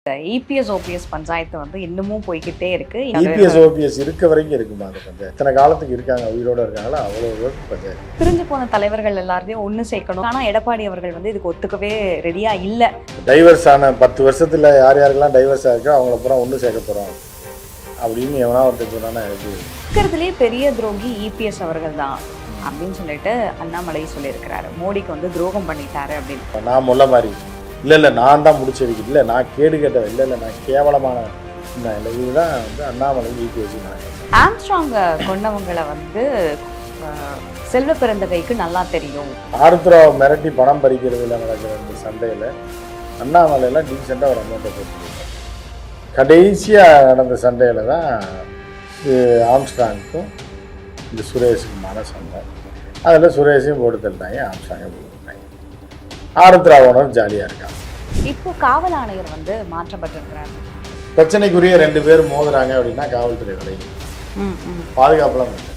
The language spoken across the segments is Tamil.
இபிஎஸ் ஓபிஎஸ் பஞ்சாயத்து வந்து இன்னமும் போய்கிட்டே இருக்கு. இபிஎஸ் ஓபிஎஸ் இருக்க வரைக்கும் இருக்குமா அந்த பஞ்சாயத்து? எத்தனை காலத்துக்கு இருக்காங்க, உயிரோட இருக்காங்களோ அவ்வளோ பஞ்சாயத்து. பிரிஞ்சு போன தலைவர்கள் எல்லாரையும் ஒன்று சேர்க்கணும். ஆனால் எடப்பாடி அவர்கள் வந்து இதுக்கு ஒத்துக்கவே ரெடியா இல்லை. டைவர்ஸ் ஆன 10 வருஷத்துல யார் யாருக்கெல்லாம் டைவர்ஸ் ஆகிருக்கோ அவங்கள பூரா ஒன்று சேர்க்க போகிறோம் அப்படின்னு எவனா ஒருத்தர் சொன்னா எப்படி? இருக்கிறதுலே பெரிய துரோகி இபிஎஸ் அவர்கள் தான் அப்படின்னு சொல்லிட்டு அண்ணாமலை சொல்லியிருக்கிறாரு. மோடிக்கு வந்து துரோகம் பண்ணிட்டாரு அப்படின்னு. நான் முல்ல மாதிரி இல்லை நான் தான் முடிச்சு வைக்கிறேன், இல்லை நான் கேடு கேட்டவன், இல்லை நான் கேவலமான இல்லை. இதுதான் வந்து அண்ணாமலை இபிஎஸ். ஆம்ஸ்ட்ராங்க கொண்டவங்களை வந்து செல்வ பிறந்த கைக்கு நல்லா தெரியும். ஆருத்ராவை மிரட்டி பணம் பறிக்கிறதுல நடக்கிற இந்த சண்டையில் அண்ணாமலையெல்லாம் டீசெண்டாக ஒரு அமௌண்ட்டை போட்டு கடைசியாக நடந்த சண்டையில் தான் ஆம்ஸ்ட்ராங்க்கும் இந்த சுரேஷுக்குமான சண்டை. அதில் சுரேஷையும் போட்டு தள்ளிட்டாங்க, ஆம்ஸ்ட்ராங்கை போட்டு தள்ளிட்டாங்க. ஆருத்ராவோட ஜாலியாக இருக்காங்க. இப்போ காவல் ஆணையர் வந்து மாற்றப்பட்டிருக்கிறார். பிரச்சனைக்குரிய 2 பேர் மோதுறாங்க அப்படின்னா காவல்துறை விலை பாதுகாப்புலாம் இல்லை.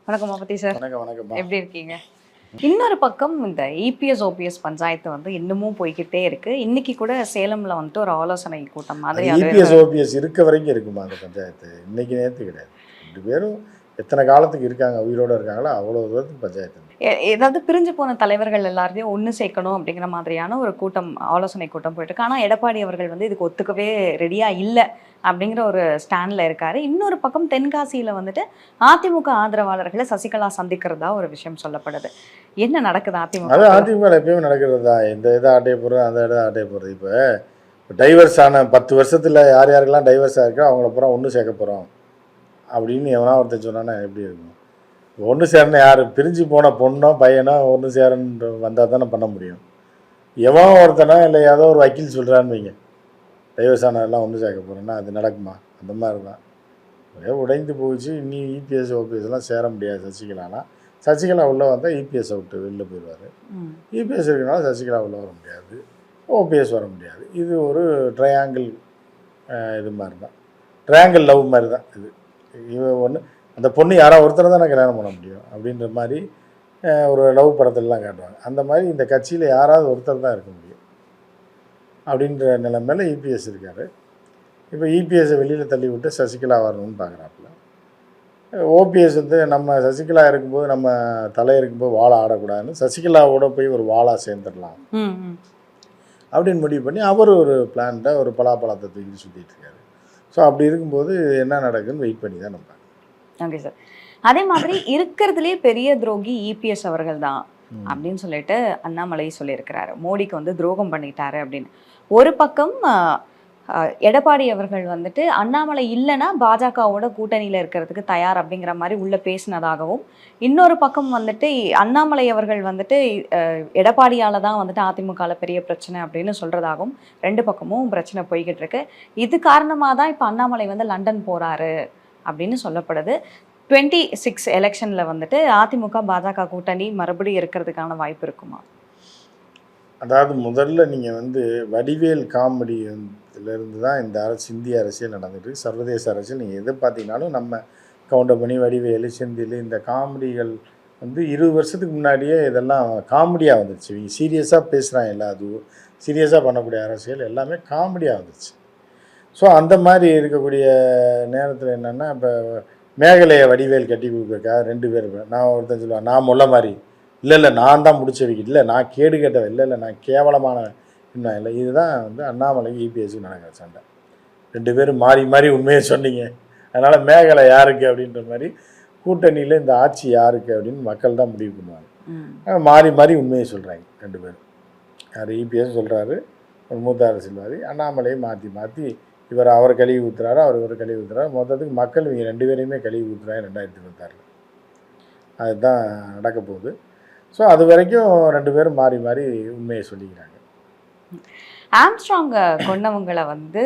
வணக்கம் மாபதி சார். வணக்கம். எப்படி இருக்கீங்க? இன்னொரு பக்கம் இந்த இபிஎஸ் ஓபிஎஸ் பஞ்சாயத்து வந்து இன்னமும் போய்கிட்டே இருக்கு. இன்னைக்கு கூட சேலம்ல வந்துட்டு ஒரு ஆலோசனை கூட்டம் மாதிரி. இபிஎஸ் ஓபிஎஸ் இருக்க வரைக்கும் இருக்குமா அந்த பஞ்சாயத்து? இன்னைக்கு நேற்று கிடையாது. 2 பேரும் எத்தனை காலத்துக்கு இருக்காங்க, உயிரோட இருக்காங்களோ அவ்வளோ தூரத்துக்கு பஞ்சாயத்து. ஏதாவது பிரிஞ்சு போன தலைவர்கள் எல்லாரையும் ஒன்று சேர்க்கணும் அப்படிங்கிற மாதிரியான ஒரு கூட்டம், ஆலோசனை கூட்டம் போயிட்டு இருக்கு. ஆனால் எடப்பாடி அவர்கள் வந்து இதுக்கு ஒத்துக்கவே ரெடியா இல்லை அப்படிங்கிற ஒரு ஸ்டாண்ட்ல இருக்காரு. இன்னொரு பக்கம் தென்காசியில வந்துட்டு அதிமுக ஆதரவாளர்களை சசிகலா சந்திக்கிறதா ஒரு விஷயம் சொல்லப்படுது. என்ன நடக்குது அதிமுக? அது அதிமுக எப்பயுமே நடக்கிறது தான். இந்த இதை ஆட்டைய போடுறது, அந்த இதை ஆட்டைய போடுறது. இப்போ டைவர்ஸ் ஆன 10 வருஷத்துல யார் யாருக்கெல்லாம் டைவர்ஸ் ஆகிருக்கோ அவங்கள பூரா ஒன்று சேர்க்க போகிறோம் அப்படின்னு எவனா ஒருத்தர் சொன்னான்னா எப்படி இருக்கும்? ஒன்று சேரணும், யார் பிரிஞ்சு போன பொண்ணோ பையனோ ஒன்று சேரன்னு வந்தால் தானே பண்ண முடியும். எவன் ஒருத்தனோ இல்லை ஏதோ ஒரு வக்கீல் சொல்கிறான்னு வைங்க, டைவர்ஸ் ஆனதெல்லாம் ஒன்று சேர்க்க போகிறேன்னா அது நடக்குமா? அந்த மாதிரி தான் ஒரே உடைந்து போயிடுச்சு. இன்னி இபிஎஸ் ஓபிஎஸ்லாம் சேர முடியாது சசிகலாலாம். சசிகலா உள்ளே வந்தால் இபிஎஸ் விட்டு வெளில போயிடுவார். இபிஎஸ் இருக்கனால சசிகலா உள்ளே வர முடியாது, ஓபிஎஸ் வர முடியாது. இது ஒரு ட்ரையாங்கிள் இது மாதிரி தான், ட்ரையாங்கிள் லவ் மாதிரி தான் இது. இவன் ஒன்று அந்த பொண்ணு யாராவது ஒருத்தர் தான் கல்யாணம் பண்ண முடியும் அப்படின்ற மாதிரி ஒரு லவ் படத்துலலாம் காட்டுவாங்க. அந்த மாதிரி இந்த கட்சியில் யாராவது ஒருத்தர் தான் இருக்க முடியும் அப்படின்ற நிலைமையில் இபிஎஸ் இருக்கார். இப்போ இபிஎஸ்ஸை வெளியில் தள்ளி விட்டு சசிகலா வரணும்னு பார்க்குறாப்புல. ஓபிஎஸ் வந்து நம்ம சசிகலா இருக்கும்போது நம்ம தலை இருக்கும்போது வாழை ஆடக்கூடாதுன்னு சசிகலாவோட போய் ஒரு வாழாக சேர்ந்துடலாம் அப்படின்னு முடிவு பண்ணி அவர் ஒரு பிளான்ட ஒரு பலாப்பழத்தை தூக்கி சுற்றிட்டு இருக்காரு. ஸோ அப்படி இருக்கும்போது என்ன நடக்குதுன்னு வெயிட் பண்ணி தான் நம்ம. Okay sir. அதே மாதிரி இருக்கிறதுலே பெரிய துரோகி இபிஎஸ் அவர்கள் தான் அப்படின்னு சொல்லிட்டு அண்ணாமலை சொல்லியிருக்கிறாரு. மோடிக்கு வந்து துரோகம் பண்ணிட்டாரு அப்படின்னு. ஒரு பக்கம் எடப்பாடி அவர்கள் வந்துட்டு அண்ணாமலை இல்லைன்னா பாஜகவோட கூட்டணியில் இருக்கிறதுக்கு தயார் அப்படிங்கிற மாதிரி உள்ள பேசினதாகவும், இன்னொரு பக்கம் வந்துட்டு அண்ணாமலை அவர்கள் வந்துட்டு எடப்பாடியால் தான் வந்துட்டு அதிமுகவில் பெரிய பிரச்சனை அப்படின்னு சொல்கிறதாகவும் 2 பக்கமும் பிரச்சனை போய்கிட்டு இருக்கு. இது காரணமாக தான் இப்போ அண்ணாமலை வந்து லண்டன் போகிறாரு அப்படின்னு சொல்லப்படுது. 26 எலெக்ஷனில் வந்துட்டு அதிமுக பாஜக கூட்டணி மறுபடியும் இருக்கிறதுக்கான வாய்ப்பு இருக்குமா? அதாவது முதல்ல நீங்கள் வந்து வடிவேல் காமெடியிலேருந்து தான் இந்த இந்திய அரசியல் நடந்துட்டு, சர்வதேச அரசியல் நீங்கள் எதை பார்த்தீங்கன்னாலும் நம்ம கவுண்டர் பண்ணி வடிவேலு செந்தில் இந்த காமெடிகள் வந்து 20 வருஷத்துக்கு முன்னாடியே இதெல்லாம் காமெடியாக வந்துடுச்சு. இவங்க சீரியஸாக பேசுகிறாங்க, இல்லை அதுவும் சீரியஸாக பண்ணக்கூடிய அரசியல் எல்லாமே காமெடியாக வந்துடுச்சு. ஸோ அந்த மாதிரி இருக்கக்கூடிய நேரத்தில் என்னென்னா, இப்போ மேகலையை வடிவேல் கட்டி கொடுக்குறக்கா 2 பேர். நான் ஒருத்தன் சொல்லுவேன், நான் முல்ல மாதிரி இல்லை நான் தான் முடிச்சு வைக்கிறேன், இல்லை நான் கேடு கேட்டவன், இல்லை நான் கேவலமான இன்னும் இல்லை. இதுதான் வந்து அண்ணாமலைக்கு இபிஎஸ்க்கு நடக்கிற சண்டை. 2 பேரும் மாறி மாறி உண்மையை சொன்னீங்க, அதனால் மேகலை யாருக்கு அப்படின்ற மாதிரி கூட்டணியில் இந்த ஆட்சி யாருக்கு அப்படின்னு மக்கள் தான் முடிவு பண்ணுவாங்க. மாறி மாறி உண்மையை சொல்கிறாங்க 2 பேரும். யார்? இபிஎஸ் சொல்கிறாரு, ஒரு மூத்த அரசியல்வாதி. அண்ணாமலையை மாற்றி மாற்றி அவர் கழுவி ஊற்றுறாரு, அவர் கழுவி ஊற்றுறாரு. மொத்தத்துக்கு மக்கள் இவங்க 2 பேரையுமே கழுவி ஊற்றுறாங்க 2026. அதுதான் நடக்க போகுது. ஸோ அது வரைக்கும் 2 பேரும் மாறி மாறி உண்மையை சொல்லிக்கிறாங்க. ஆம்ஸ்ட்ராங்க கொண்டவங்களை வந்து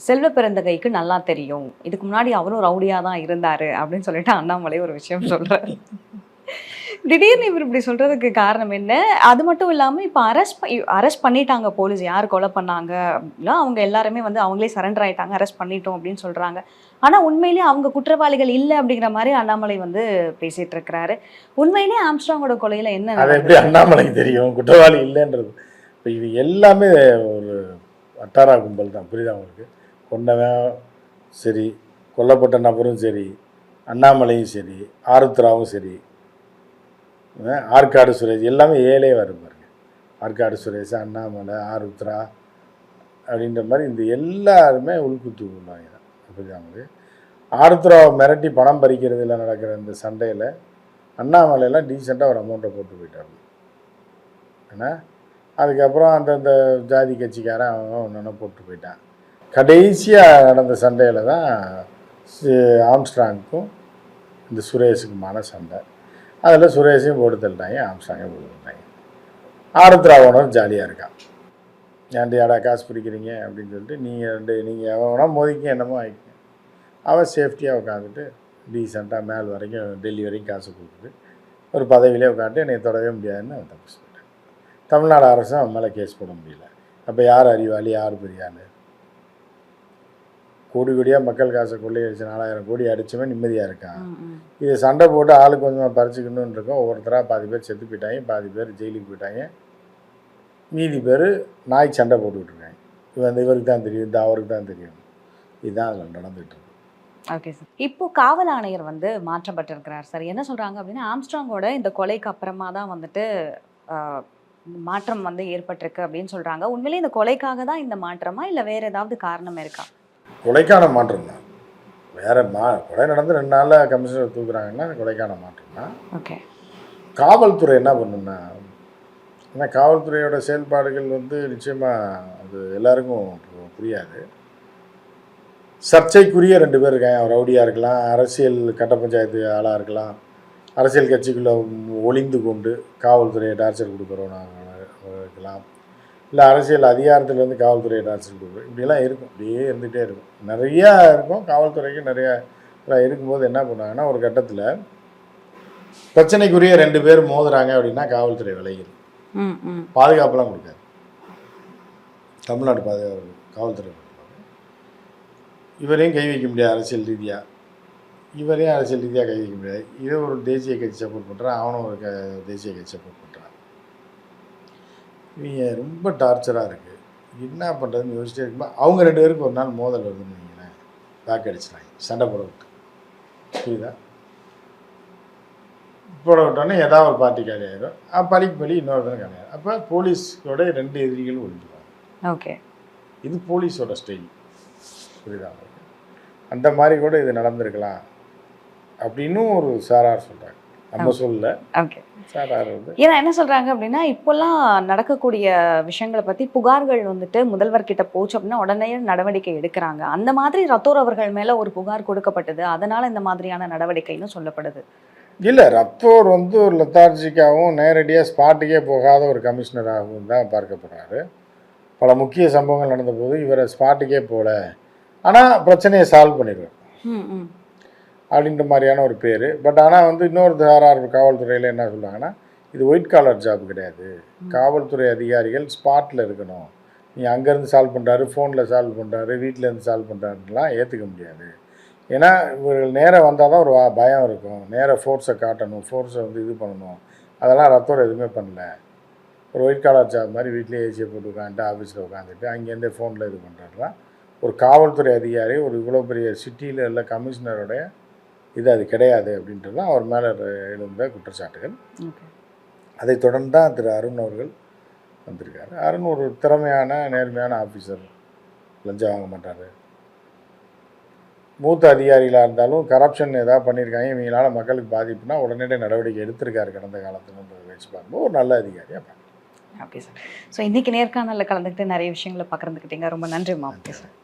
செல்வ பிறந்த கைக்கு நல்லா தெரியும், இதுக்கு முன்னாடி அவரும் ரவுடியாக தான் இருந்தார் அப்படின்னு சொல்லிட்டு அண்ணாமலை ஒரு விஷயம் சொல்கிறார். திடீர்னு இவர் இப்படி சொல்கிறதுக்கு காரணம் என்ன? அது மட்டும் இல்லாமல் இப்போ அரெஸ்ட் பண்ணிட்டாங்க போலீஸ். யார் கொலை பண்ணாங்க அப்படின்னா அவங்க எல்லாருமே வந்து அவங்களே சரண்டர் ஆகிட்டாங்க, அரெஸ்ட் பண்ணிட்டோம் அப்படின்னு சொல்கிறாங்க. ஆனால் உண்மையிலேயே அவங்க குற்றவாளிகள் இல்லை அப்படிங்கிற மாதிரி அண்ணாமலை வந்து பேசிகிட்டு இருக்கிறாரு. உண்மையிலேயே ஆம்ஸ்ட்ராங்கோட கொலையில் என்ன எப்படி அண்ணாமலைக்கு தெரியும் குற்றவாளி இல்லைன்றது? இப்போ இது எல்லாமே ஒரு வட்டாரா கும்பல் தான், புரியுதா உங்களுக்கு? கொண்டவன் சரி, கொல்லப்பட்ட நபரும் சரி, அண்ணாமலையும் சரி, ஆருத்ராவும் சரி, ஆற்காடு சுரேஷ் எல்லாமே ஏழே வரும் பாருங்க. ஆற்காடு சுரேஷ், அண்ணாமலை, ஆருத்ரா அப்படின்ற மாதிரி இந்த எல்லாருமே உள்குத்து உள்ளாங்க தான், புரியுதா உங்களுக்கு? ஆருத்ராவை மிரட்டி பணம் பறிக்கிறதுல நடக்கிற இந்த சண்டையில் அண்ணாமலையெல்லாம் டீசெண்டாக ஒரு அமௌண்ட்டை போட்டு போயிட்டாங்க. ஏன்னா அதுக்கப்புறம் அந்தந்த ஜாதி கட்சிக்காரன் அவன் ஒன்று போட்டு போயிட்டான். கடைசியாக நடந்த சண்டையில் தான் ஆம்ஸ்ட்ராங்க்கும் இந்த சுரேஷுக்குமான சண்டை. அதில் சுரேஷையும் போட்டு தள்ளிட்டாங்க, ஆம்ஸ்ட்ராங்கையும் போட்டு தள்ளிட்டாங்க. ஆருத்ரா ஓனர் ஜாலியாக இருக்கான். ஏன்டியாடா காசு பிடிக்கிறீங்க அப்படின்னு சொல்லிட்டு நீங்கள் எவனா மோதிக்க என்னமோ ஆகிக்க. அவன் சேஃப்டியாக உட்காந்துட்டு டீசெண்டாக மேல் வரைக்கும் டெல்லி வரைக்கும் காசு கொடுக்குது, ஒரு பதவியிலே உட்காந்துட்டு என்னை தொடவே முடியாதுன்னு அவன் தப்பு சொல்லிட்டான். தமிழ்நாடு அரசும் அவன் மேலே கேஸ் போட முடியல. அப்போ யார் அறிவாளி, யார் பெரிய ஆள்? கோடி கோடியாக மக்கள் காசை கொள்ளையடிச்சு 4000 கோடி அடிச்சுமே நிம்மதியாக இருக்கான். இதை சண்டை போட்டு ஆளுக்கு கொஞ்சமாக பறிச்சுக்கணுன்னு இருக்கோம். ஒவ்வொருத்தராக பாதி பேர் செத்து போயிட்டாங்க, பாதி பேர் ஜெயிலுக்கு போயிட்டாங்க, மீதி பேர் நாய் சண்டை போட்டுக்கிட்டு இருக்காங்க. இவருக்கு தான் தெரியும், இந்த அவருக்கு தான் தெரியும். இதுதான் அதில் நடந்துகிட்டு இருக்கு. Okay sir. இப்போ காவல் ஆணையர் வந்து மாற்றப்பட்டிருக்கிறார் சார். என்ன சொல்றாங்க அப்படின்னா, ஆம்ஸ்ட்ராங்கோட இந்த கொலைக்கு அப்புறமா தான் வந்துட்டு மாற்றம் வந்து ஏற்பட்டிருக்கு அப்படின்னு சொல்றாங்க. உண்மையிலே இந்த கொலைக்காக தான் இந்த மாற்றமா, இல்லை வேற ஏதாவது காரணம் இருக்கா? கொலைக்கான மாற்றம் தான். வேற கொலை நடந்து 2 நாளில் கமிஷனர் தூக்குறாங்கன்னா கொலைக்கான மாற்றம் தான். ஓகே. காவல்துறை என்ன பண்ணுன்னா, ஏன்னா காவல்துறையோட செயல்பாடுகள் வந்து நிச்சயமாக அது எல்லாருக்கும் புரியாது. சர்ச்சைக்குரிய 2 பேர் இருக்காங்க. ரவுடியாக இருக்கலாம், அரசியல் கட்ட பஞ்சாயத்து ஆளாக இருக்கலாம், அரசியல் கட்சிக்குள்ளே ஒளிந்து கொண்டு காவல்துறையை டார்ச்சர் கொடுக்குறவனாக இருக்கலாம், இல்லை அரசியல் அதிகாரத்துலேருந்து காவல்துறையை டார்ச்சர் கொடுக்குறோம், இப்படிலாம் இருக்கும். இப்படியே இருந்துகிட்டே இருக்கும். நிறையா இருக்கும். காவல்துறைக்கு நிறையா இருக்கும்போது என்ன பண்ணுவாங்கன்னா, ஒரு கட்டத்தில் பிரச்சனைக்குரிய 2 பேர் மோதுறாங்க அப்படின்னா காவல்துறை விலகிடும். பாதுகாப்பெல்லாம் கொடுக்காது. தமிழ்நாடு பாதுகாப்பு காவல்துறை இவரையும் கை வைக்க முடியாது அரசியல் ரீதியாக, இவரையும் அரசியல் ரீதியாக கை வைக்க முடியாது. இதை ஒரு தேசிய கட்சி சப்போர்ட் பண்ணுறான், அவனும் ஒரு தேசிய கட்சி சப்போர்ட் பண்ணுறான். இவங்க ரொம்ப டார்ச்சராக இருக்குது. என்ன பண்ணுறதுன்னு யோசிச்சிட்டே இருக்கும்போது அவங்க 2 பேருக்கு ஒரு நாள் மோதல் வருதுன்னு வைங்களேன், பேக் அடிச்சிடாங்க, சண்டை போட விட்டு. புரியுதா? போட விட்டோன்னே ஏதாவது ஒரு பார்ட்டி காலியாகிடும், பலிக்கு பலி இன்னொருத்தரும் காலியாகிடும். அப்போ போலீஸோட 2 எதிரிகளும் ஒழிஞ்சுவாங்க. ஓகே. இது போலீஸோட ஸ்டைல். புரியுதா? அந்த மாதிரி கூட இது நடந்திருக்கலாம் அப்படின்னு ஒரு சாரார் சொல்கிறாங்க. நம்ம சொல்ல. ஓகே. சாரார் வந்து ஏன்னா என்ன சொல்கிறாங்க அப்படின்னா, இப்போல்லாம் நடக்கக்கூடிய விஷயங்களை பற்றி புகார்கள் வந்துட்டு முதல்வர்கிட்ட போச்சு அப்படின்னா உடனே நடவடிக்கை எடுக்கிறாங்க. அந்த மாதிரி ரத்தோர் அவர்கள் மேலே ஒரு புகார் கொடுக்கப்பட்டது, அதனால் இந்த மாதிரியான நடவடிக்கைன்னு சொல்லப்படுது. இல்லை, ரத்தோர் வந்து ஒரு லெத்தார்ஜிக்காகவும் நேரடியாக ஸ்பாட்டுக்கே போகாத ஒரு கமிஷனராகவும் தான் பார்க்கப்படுறாரு. பல முக்கிய சம்பவங்கள் நடந்தபோது இவரை ஸ்பாட்டுக்கே போகல, ஆனால் பிரச்சனையை சால்வ் பண்ணிடுவார் அப்படின்ற மாதிரியான ஒரு பேர். பட் ஆனால் வந்து இன்னொரு சாரார் காவல்துறையில் என்ன சொல்கிறாங்கன்னா, இது ஒயிட் காலர் ஜாப் கிடையாது, காவல்துறை அதிகாரிகள் ஸ்பாட்டில் இருக்கணும். நீங்கள் அங்கேருந்து சால்வ் பண்ணுறாரு, ஃபோனில் சால்வ் பண்ணுறாரு, வீட்டிலேருந்து சால்வ் பண்ணுறாருலாம் ஏற்றுக்க முடியாது. ஏன்னா இவர்கள் நேராக வந்தால் தான் ஒரு பயம் இருக்கும், நேராக ஃபோர்ஸை காட்டணும், ஃபோர்ஸை வந்து இது பண்ணணும். அதெல்லாம் ரத்தோர் எதுவுமே பண்ணல. ஒரு ஒயிட் காலர் ஜாப் மாதிரி வீட்டிலே ஏசியை போட்டு உட்காந்துட்டு ஆஃபீஸில் உட்காந்துட்டு அங்கேருந்தே ஃபோனில் இது பண்ணுறாருலாம் ஒரு காவல்துறை அதிகாரி ஒரு இவ்வளோ பெரிய சிட்டியில் உள்ள கமிஷனருடைய இது அது கிடையாது அப்படின்றது அவர் மேலே எழுந்த குற்றச்சாட்டுகள். அதை தொடர்ந்து தான் திரு அருண் அவர்கள் வந்திருக்காரு. அருண் ஒரு திறமையான நேர்மையான ஆஃபீஸர், லஞ்சம் வாங்க மாட்டார். மூத்த அதிகாரிகளாக இருந்தாலும் கரப்ஷன் ஏதாவது பண்ணியிருக்காங்க, இவங்களால் மக்களுக்கு பாதிப்புனா உடனடியாக நடவடிக்கை எடுத்திருக்காரு கடந்த காலத்துலன்றதை வச்சு பார்க்கும்போது ஒரு நல்ல அதிகாரியாக பார்க்கலாம். Okay sir. ஸோ இன்றைக்கி நேர்காணலில் கலந்துக்கிட்டு நிறைய விஷயங்களை பகிர்ந்துக்கிட்டீங்க. ரொம்ப நன்றிம்மா. Okay sir.